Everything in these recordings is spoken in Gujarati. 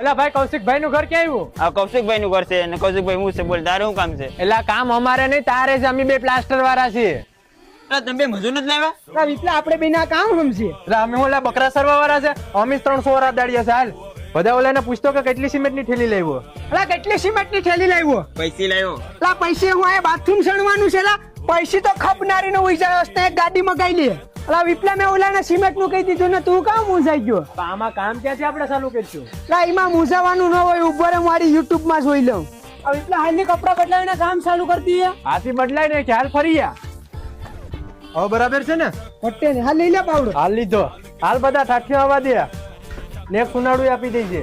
એલા ભાઈ કૌશિકભાઈ નું ઘર ક્યાં આવ્યું? આ કૌશિકભાઈ નું ઘર છે અને કૌશિકભાઈ હું છે બોલ તારે શું કામ છે? એલા કામ અમારે નહીં તારે છે, અમે બે પ્લાસ્ટર વાળા છીએ. તમે મજૂર નથી લાવ્યા? વિપલા આપણે બેના કામ રમશે. એટલે અમે ઓલા બકરા સરવા વાળા છે, અમે 300 વાળા દાડિયા છે. હાલ બધા ઓલાને પૂછતો કે કેટલી સિમેન્ટ ની થેલી લાવ્યો. અલા કેટલી સિમેન્ટ ની થેલી લાવ્યો? પૈસી લાવ્યો. અલા પૈસે હું આ બાથરૂમ સણવાનું છે. લા પૈસે તો ખપનારી નો હોય જાય હસ્તે એક ગાડી મગાઈ લે. અલા વિપલા મેં ઓલાને સિમેન્ટ નું કહી દીધું ને તું કામ મૂંઝાઈ ગયો? આમાં કામ ક્યાંથી આપણે ચાલુ કરીશું? અલા એમાં મૂંઝાવાનું ન હોય, ઉભો રે મારી યુટ્યુબ માં જોઈ લઉં. આ વિપલા હાલની કપડા બદલાવીને કામ ચાલુ કરી દઈએ. હાથી બદલાય ને ખ્યાલ ફરી ગયા. હવે બરાબર છે ને? પટ્ટે ને હાલ લઈ લે પાવડો. હાલ લીધો. હાલ બધા ઠાઠીઓ આવવા દે ને એક સુનાડું આપી દેજે.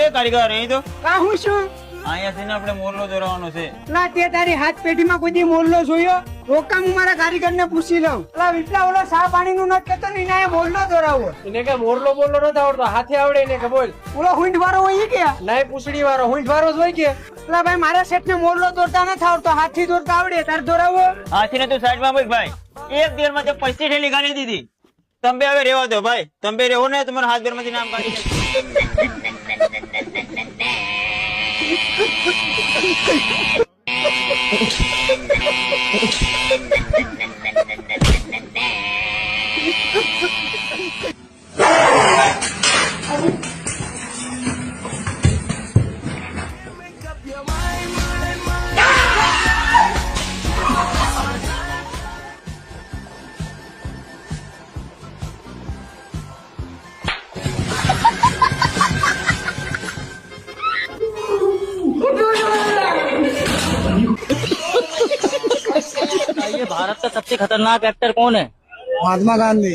એ કારીગર અહીં તો કા હું શું? અહીંયા છે ને આપણે મોરલો દોરવાનો છે. ના તે તારી હાથ પેઢીમાં કોઈ દી મોરલો જોયો? રોકામ હું મારા કારીગર ને પૂછી લઉં. અલા વિપલા ઓલો સા પાણી નું નટ કેતો ને એને મોરલો દોરાવો. એને કે મોરલો બોલલો નથી આવડતો, હાથે આવડે ને કે બોલ. ઓલો હુંઠ વાળો હોય કે નહીં પૂછડી વાળો હુંઠ વાળો જ હોય કે. અલા ભાઈ મારા શેઠ ને મોરલો દોરતા નથી આવડતો, હાથી દોરતા આવડે. તાર દોરાવો. હાથી ને તું સાઈડ માં મૂક ભાઈ. એક દેર માં 25 થેલી ગાડી દીધી. તમે હવે રેવા દો ભાઈ, તમે રેવો ને તમારા હાથ બેર માંથી નામ કાઢી. ये भारत का सबसे खतरनाक एक्टर कौन है? महात्मा गांधी.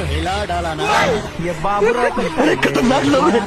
हिला डाला ना ये बाबरा खतरनाक लोग हैं.